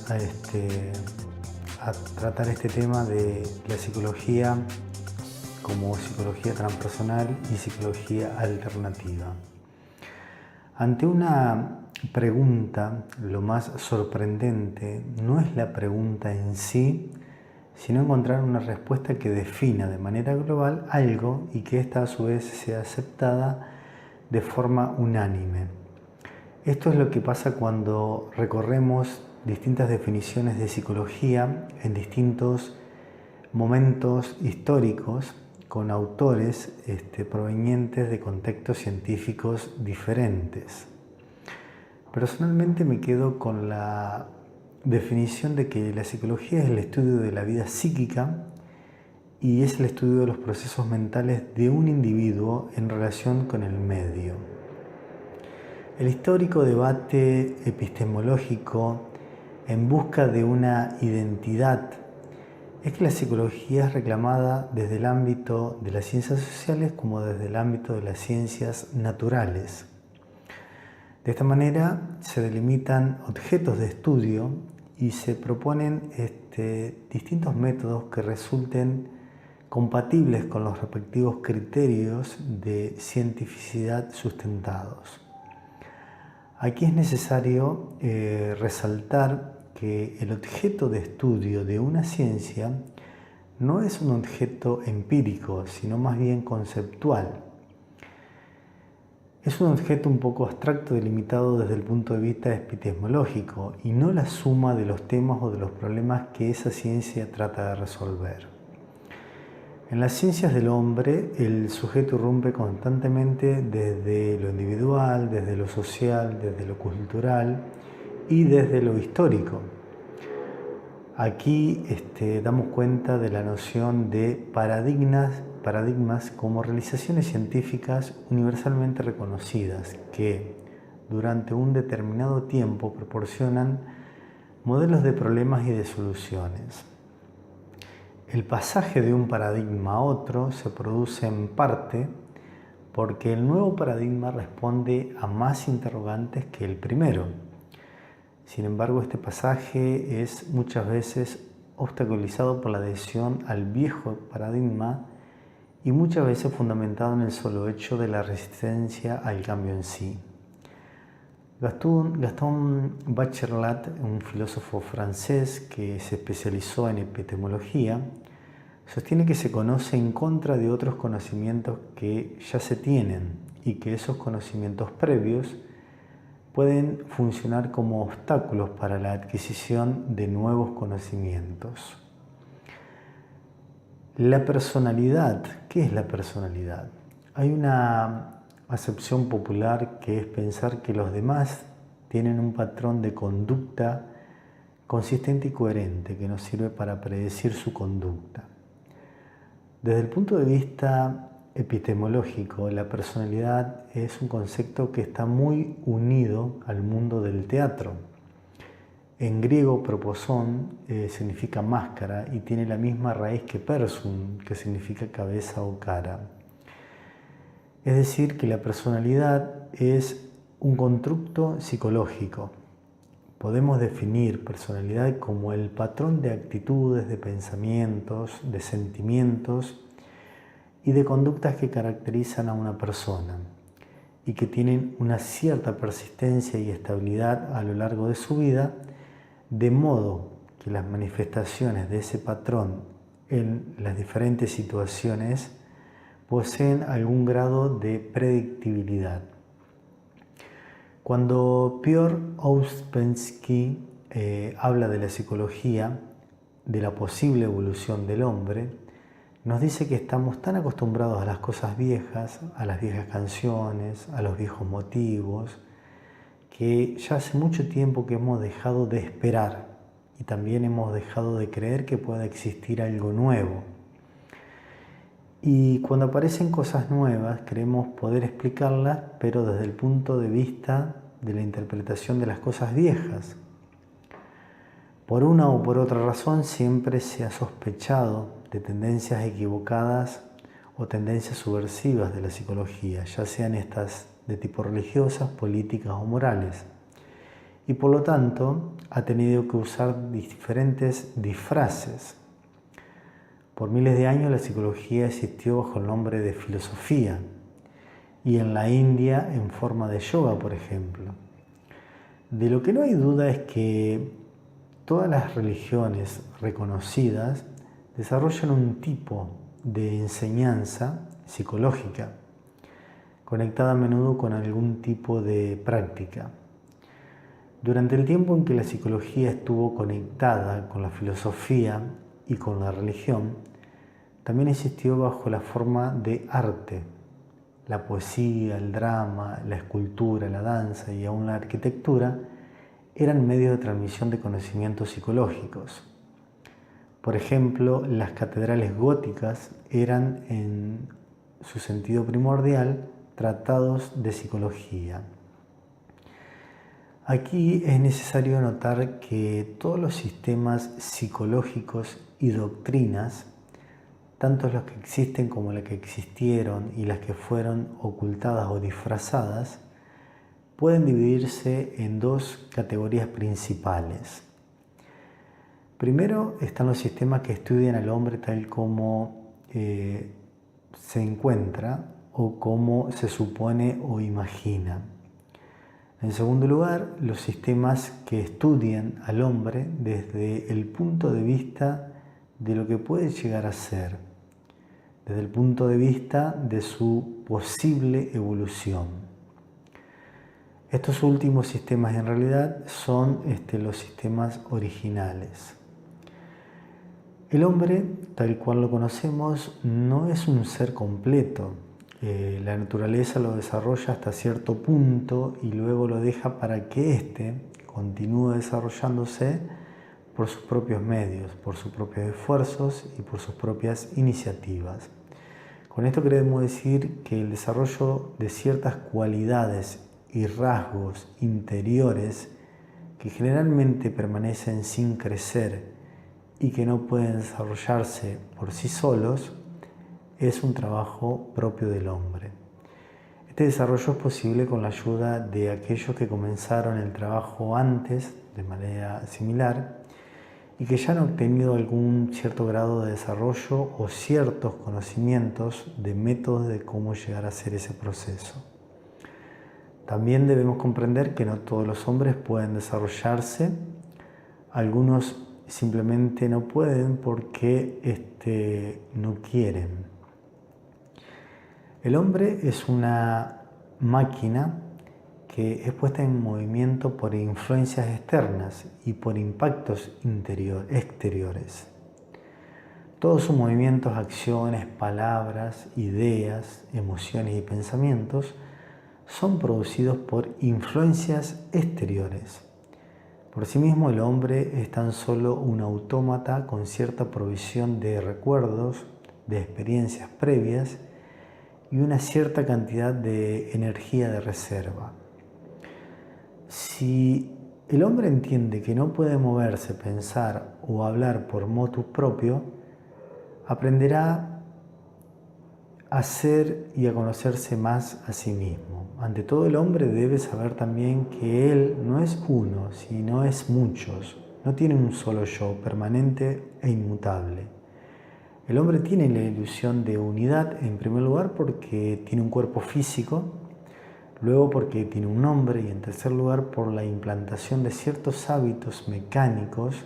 a tratar este tema de la psicología como psicología transpersonal y psicología alternativa. Ante una pregunta, lo más sorprendente no es la pregunta en sí, sino encontrar una respuesta que defina de manera global algo y que ésta a su vez sea aceptada de forma unánime. Esto es lo que pasa cuando recorremos distintas definiciones de psicología en distintos momentos históricos con autores provenientes de contextos científicos diferentes. Personalmente me quedo con la definición de que la psicología es el estudio de la vida psíquica y es el estudio de los procesos mentales de un individuo en relación con el medio. El histórico debate epistemológico en busca de una identidad es que la psicología es reclamada desde el ámbito de las ciencias sociales como desde el ámbito de las ciencias naturales. De esta manera se delimitan objetos de estudio y se proponen distintos métodos que resulten compatibles con los respectivos criterios de cientificidad sustentados. Aquí es necesario resaltar que el objeto de estudio de una ciencia no es un objeto empírico, sino más bien conceptual. Es un objeto un poco abstracto delimitado desde el punto de vista epistemológico y no la suma de los temas o de los problemas que esa ciencia trata de resolver. En las ciencias del hombre, el sujeto irrumpe constantemente desde lo individual, desde lo social, desde lo cultural y desde lo histórico. Aquí damos cuenta de la noción de paradigmas como realizaciones científicas universalmente reconocidas que durante un determinado tiempo proporcionan modelos de problemas y de soluciones. El pasaje de un paradigma a otro se produce en parte porque el nuevo paradigma responde a más interrogantes que el primero. Sin embargo, este pasaje es muchas veces obstaculizado por la adhesión al viejo paradigma y muchas veces fundamentado en el solo hecho de la resistencia al cambio en sí. Gaston Bachelard, un filósofo francés que se especializó en epistemología, sostiene que se conoce en contra de otros conocimientos que ya se tienen y que esos conocimientos previos pueden funcionar como obstáculos para la adquisición de nuevos conocimientos. La personalidad, ¿qué es la personalidad? Hay una acepción popular que es pensar que los demás tienen un patrón de conducta consistente y coherente que nos sirve para predecir su conducta. Desde el punto de vista epistemológico, la personalidad es un concepto que está muy unido al mundo del teatro. En griego, prosopon significa máscara y tiene la misma raíz que persum, que significa cabeza o cara. Es decir, que la personalidad es un constructo psicológico. Podemos definir personalidad como el patrón de actitudes, de pensamientos, de sentimientos y de conductas que caracterizan a una persona y que tienen una cierta persistencia y estabilidad a lo largo de su vida, de modo que las manifestaciones de ese patrón en las diferentes situaciones poseen algún grado de predictibilidad. Cuando Piotr Ouspensky habla de la psicología, de la posible evolución del hombre, nos dice que estamos tan acostumbrados a las cosas viejas, a las viejas canciones, a los viejos motivos, que ya hace mucho tiempo que hemos dejado de esperar y también hemos dejado de creer que pueda existir algo nuevo. Y cuando aparecen cosas nuevas, creemos poder explicarlas, pero desde el punto de vista de la interpretación de las cosas viejas. Por una o por otra razón, siempre se ha sospechado de tendencias equivocadas o tendencias subversivas de la psicología, ya sean estas de tipo religiosas, políticas o morales. y por lo tanto ha tenido que usar diferentes disfraces. Por miles de años la psicología existió bajo el nombre de filosofía y en la India en forma de yoga, por ejemplo. De lo que no hay duda es que todas las religiones reconocidas desarrollan un tipo de enseñanza psicológica, conectada a menudo con algún tipo de práctica. Durante el tiempo en que la psicología estuvo conectada con la filosofía y con la religión, también existió bajo la forma de arte. La poesía, el drama, la escultura, la danza y aún la arquitectura eran medios de transmisión de conocimientos psicológicos. Por ejemplo, las catedrales góticas eran, en su sentido primordial, tratados de psicología. Aquí es necesario notar que todos los sistemas psicológicos y doctrinas, tanto los que existen como las que existieron y las que fueron ocultadas o disfrazadas, pueden dividirse en dos categorías principales. Primero están los sistemas que estudian al hombre tal como se encuentra o como se supone o imagina. En segundo lugar, los sistemas que estudian al hombre desde el punto de vista de lo que puede llegar a ser, desde el punto de vista de su posible evolución. Estos últimos sistemas en realidad son los sistemas originales. El hombre, tal cual lo conocemos, no es un ser completo. La naturaleza lo desarrolla hasta cierto punto y luego lo deja para que éste continúe desarrollándose por sus propios medios, por sus propios esfuerzos y por sus propias iniciativas. Con esto queremos decir que el desarrollo de ciertas cualidades y rasgos interiores que generalmente permanecen sin crecer y que no pueden desarrollarse por sí solos, es un trabajo propio del hombre. Este desarrollo es posible con la ayuda de aquellos que comenzaron el trabajo antes de manera similar y que ya han obtenido algún cierto grado de desarrollo o ciertos conocimientos de métodos de cómo llegar a hacer ese proceso. También debemos comprender que no todos los hombres pueden desarrollarse, algunos simplemente no pueden porque no quieren. El hombre es una máquina que es puesta en movimiento por influencias externas y por impactos exteriores. Todos sus movimientos, acciones, palabras, ideas, emociones y pensamientos son producidos por influencias exteriores. Por sí mismo el hombre es tan solo un autómata con cierta provisión de recuerdos, de experiencias previas y una cierta cantidad de energía de reserva. Si el hombre entiende que no puede moverse, pensar o hablar por motus propio, aprenderá a ser y a conocerse más a sí mismo. Ante todo, el hombre debe saber también que él no es uno, sino es muchos. No tiene un solo yo, permanente e inmutable. El hombre tiene la ilusión de unidad, en primer lugar, porque tiene un cuerpo físico, luego porque tiene un nombre y en tercer lugar por la implantación de ciertos hábitos mecánicos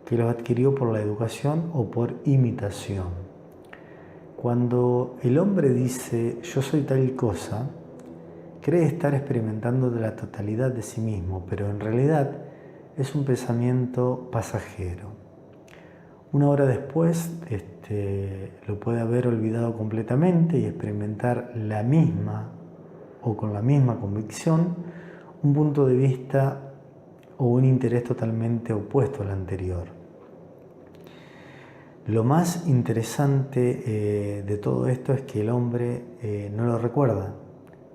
que los adquirió por la educación o por imitación. Cuando el hombre dice yo soy tal cosa, cree estar experimentando de la totalidad de sí mismo, pero en realidad es un pensamiento pasajero. Una hora después lo puede haber olvidado completamente y experimentar la misma o con la misma convicción un punto de vista o un interés totalmente opuesto al anterior. Lo más interesante de todo esto es que el hombre no lo recuerda,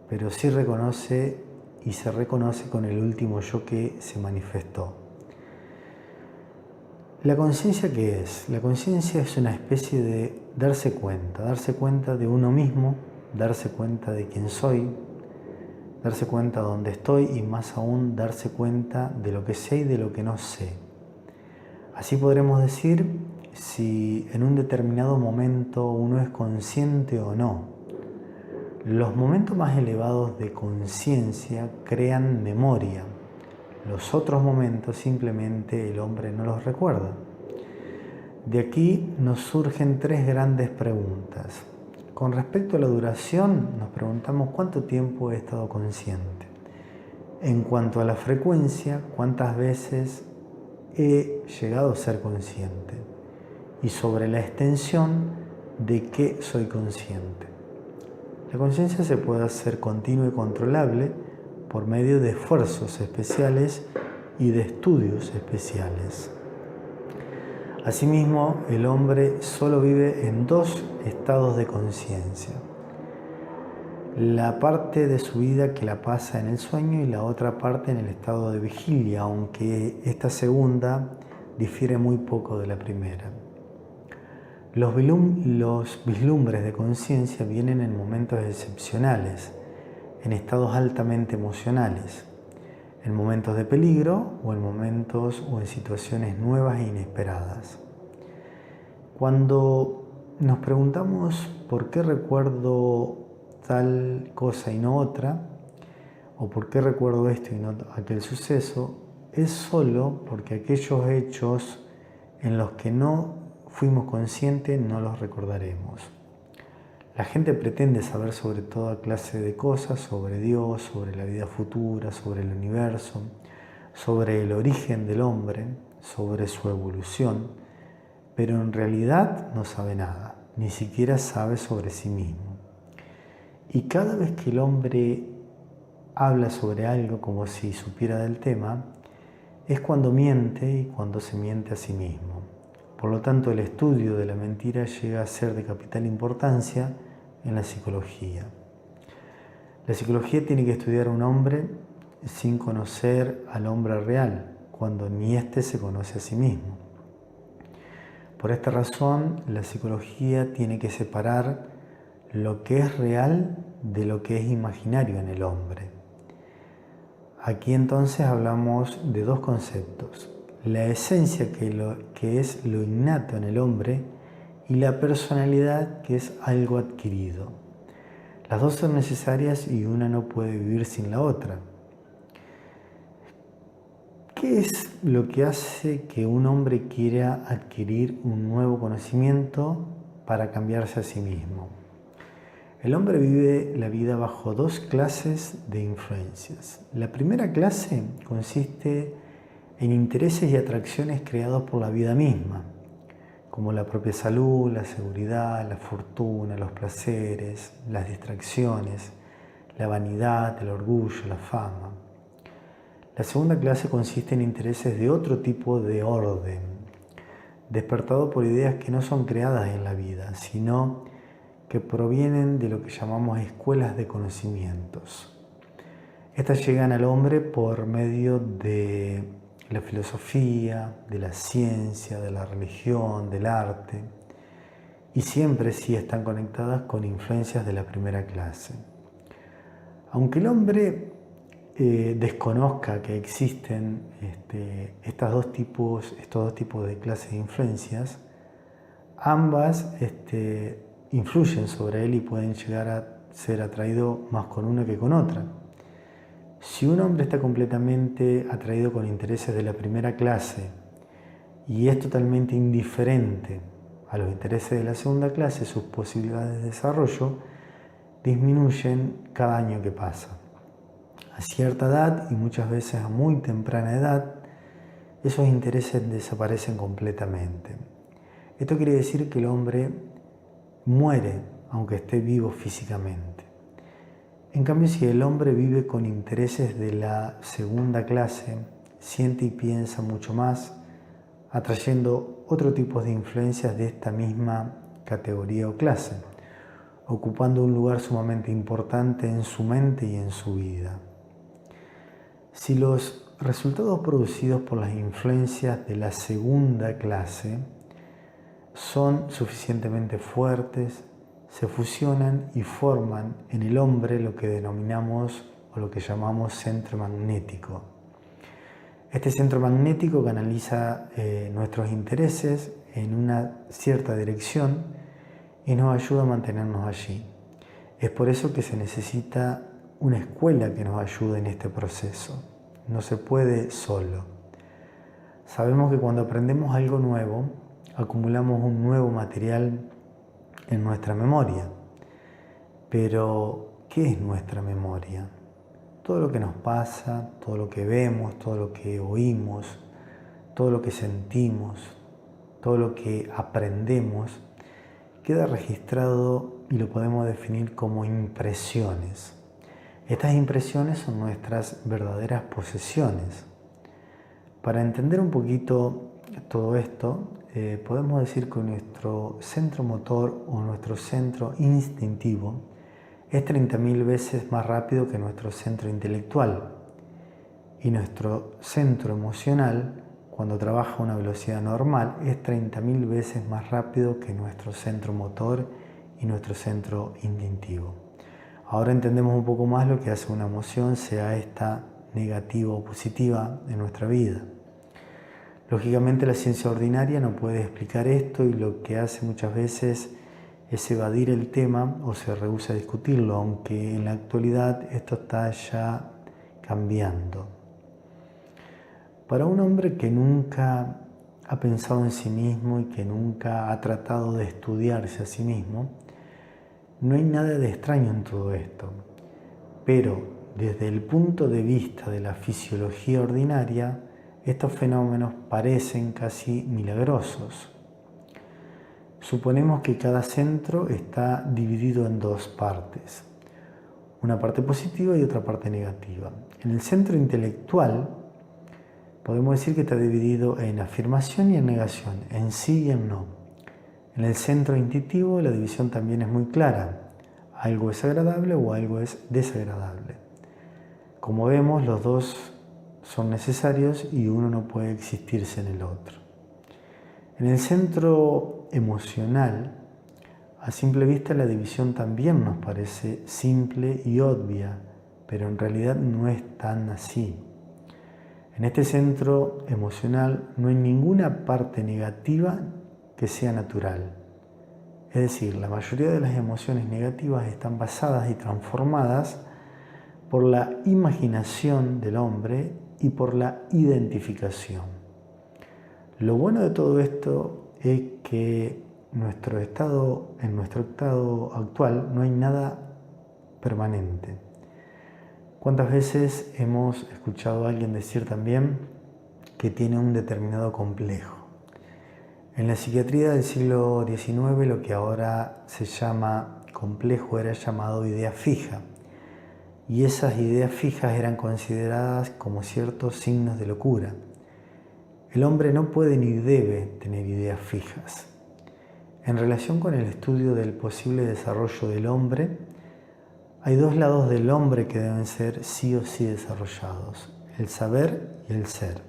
pero sí reconoce y se reconoce con el último yo que se manifestó. ¿La conciencia qué es? La conciencia es una especie de darse cuenta de uno mismo, darse cuenta de quién soy, darse cuenta de dónde estoy y más aún darse cuenta de lo que sé y de lo que no sé. Así podremos decir si en un determinado momento uno es consciente o no. Los momentos más elevados de conciencia crean memoria. Los otros momentos simplemente el hombre no los recuerda. De aquí nos surgen tres grandes preguntas. Con respecto a la duración, nos preguntamos cuánto tiempo he estado consciente. En cuanto a la frecuencia, cuántas veces he llegado a ser consciente. Y sobre la extensión, de qué soy consciente. La conciencia se puede hacer continua y controlable por medio de esfuerzos especiales y de estudios especiales. Asimismo, el hombre solo vive en dos estados de conciencia. La parte de su vida que la pasa en el sueño y la otra parte en el estado de vigilia, aunque esta segunda difiere muy poco de la primera. Los vislumbres de conciencia vienen en momentos excepcionales, en estados altamente emocionales, en momentos de peligro o en momentos o en situaciones nuevas e inesperadas. Cuando nos preguntamos por qué recuerdo tal cosa y no otra, o por qué recuerdo esto y no aquel suceso, es solo porque aquellos hechos en los que no fuimos conscientes no los recordaremos. La gente pretende saber sobre toda clase de cosas, sobre Dios, sobre la vida futura, sobre el universo, sobre el origen del hombre, sobre su evolución, pero en realidad no sabe nada, ni siquiera sabe sobre sí mismo. Y cada vez que el hombre habla sobre algo como si supiera del tema, es cuando miente y cuando se miente a sí mismo. Por lo tanto, el estudio de la mentira llega a ser de capital importancia en la psicología. La psicología tiene que estudiar a un hombre sin conocer al hombre real, cuando ni éste se conoce a sí mismo. Por esta razón, la psicología tiene que separar lo que es real de lo que es imaginario en el hombre. Aquí entonces hablamos de dos conceptos: la esencia, que es lo innato en el hombre, y la personalidad, que es algo adquirido. Las dos son necesarias y una no puede vivir sin la otra. ¿Qué es lo que hace que un hombre quiera adquirir un nuevo conocimiento para cambiarse a sí mismo? El hombre vive la vida bajo dos clases de influencias. La primera clase consiste en intereses y atracciones creados por la vida misma, como la propia salud, la seguridad, la fortuna, los placeres, las distracciones, la vanidad, el orgullo, la fama. La segunda clase consiste en intereses de otro tipo de orden, despertado por ideas que no son creadas en la vida, sino que provienen de lo que llamamos escuelas de conocimientos. Estas llegan al hombre por medio de la filosofía, de la ciencia, de la religión, del arte, y siempre sí están conectadas con influencias de la primera clase. Aunque el hombre desconozca que existen estos dos tipos de clases de influencias, ambas influyen sobre él y pueden llegar a ser atraído más con una que con otra. Si un hombre está completamente atraído con intereses de la primera clase y es totalmente indiferente a los intereses de la segunda clase, sus posibilidades de desarrollo disminuyen cada año que pasa. A cierta edad, y muchas veces a muy temprana edad, esos intereses desaparecen completamente. Esto quiere decir que el hombre muere aunque esté vivo físicamente. En cambio, si el hombre vive con intereses de la segunda clase, siente y piensa mucho más, atrayendo otro tipo de influencias de esta misma categoría o clase, ocupando un lugar sumamente importante en su mente y en su vida. Si los resultados producidos por las influencias de la segunda clase son suficientemente fuertes, se fusionan y forman en el hombre lo que denominamos o lo que llamamos centro magnético. Este centro magnético canaliza nuestros intereses en una cierta dirección y nos ayuda a mantenernos allí. Es por eso que se necesita una escuela que nos ayude en este proceso. No se puede solo. Sabemos que cuando aprendemos algo nuevo, acumulamos un nuevo material en nuestra memoria. Pero, ¿qué es nuestra memoria? Todo lo que nos pasa, todo lo que vemos, todo lo que oímos, todo lo que sentimos, todo lo que aprendemos, queda registrado y lo podemos definir como impresiones. Estas impresiones son nuestras verdaderas posesiones. Para entender un poquito todo esto, podemos decir que nuestro centro motor o nuestro centro instintivo es 30.000 veces más rápido que nuestro centro intelectual. Y nuestro centro emocional, cuando trabaja a una velocidad normal, es 30.000 veces más rápido que nuestro centro motor y nuestro centro instintivo. Ahora entendemos un poco más lo que hace una emoción, sea esta negativa o positiva en nuestra vida. Lógicamente la ciencia ordinaria no puede explicar esto y lo que hace muchas veces es evadir el tema o se rehúsa a discutirlo, aunque en la actualidad esto está ya cambiando. Para un hombre que nunca ha pensado en sí mismo y que nunca ha tratado de estudiarse a sí mismo, no hay nada de extraño en todo esto. Pero desde el punto de vista de la fisiología ordinaria, estos fenómenos parecen casi milagrosos. Suponemos que cada centro está dividido en dos partes, una parte positiva y otra parte negativa. En el centro intelectual podemos decir que está dividido en afirmación y en negación, en sí y en no. En el centro instintivo la división también es muy clara, algo es agradable o algo es desagradable. Como vemos, los dos son necesarios y uno no puede existirse en el otro. En el centro emocional, a simple vista la división también nos parece simple y obvia, pero en realidad no es tan así. En este centro emocional no hay ninguna parte negativa que sea natural. Es decir, la mayoría de las emociones negativas están basadas y transformadas por la imaginación del hombre y por la identificación. Lo bueno de todo esto es que en nuestro estado actual no hay nada permanente. ¿Cuántas veces hemos escuchado a alguien decir también que tiene un determinado complejo? En la psiquiatría del siglo XIX lo que ahora se llama complejo era llamado idea fija. Y esas ideas fijas eran consideradas como ciertos signos de locura. El hombre no puede ni debe tener ideas fijas. En relación con el estudio del posible desarrollo del hombre, hay dos lados del hombre que deben ser sí o sí desarrollados, el saber y el ser.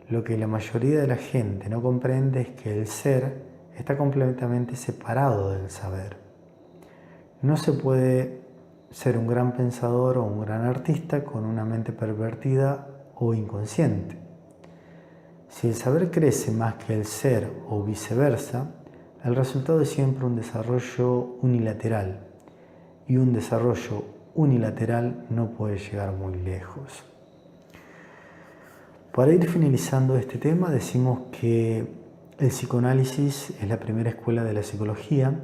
Lo que la mayoría de la gente no comprende es que el ser está completamente separado del saber. No se puede ser un gran pensador o un gran artista con una mente pervertida o inconsciente. Si el saber crece más que el ser o viceversa, el resultado es siempre un desarrollo unilateral, y un desarrollo unilateral no puede llegar muy lejos. Para ir finalizando este tema, decimos que el psicoanálisis es la primera escuela de la psicología,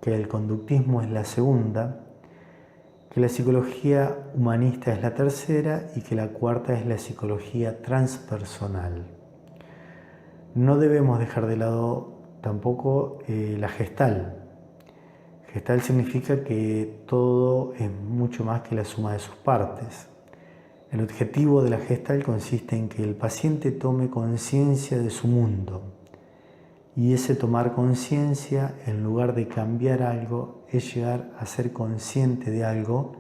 que el conductismo es la segunda, que la psicología humanista es la tercera y que la cuarta es la psicología transpersonal. No debemos dejar de lado tampoco la Gestalt. Gestalt significa que todo es mucho más que la suma de sus partes. El objetivo de la Gestalt consiste en que el paciente tome conciencia de su mundo. Y ese tomar conciencia, en lugar de cambiar algo, es llegar a ser consciente de algo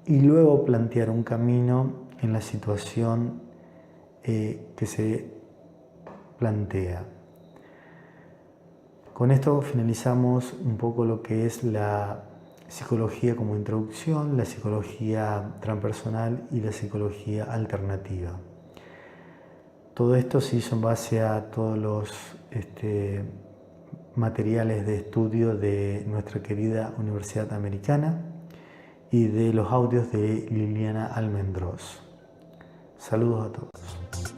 y luego plantear un camino en la situación que se plantea. Con esto finalizamos un poco lo que es la psicología como introducción, la psicología transpersonal y la psicología alternativa. Todo esto se hizo en base a todos los materiales de estudio de nuestra querida Universidad Americana y de los audios de Liliana Almendros. Saludos a todos.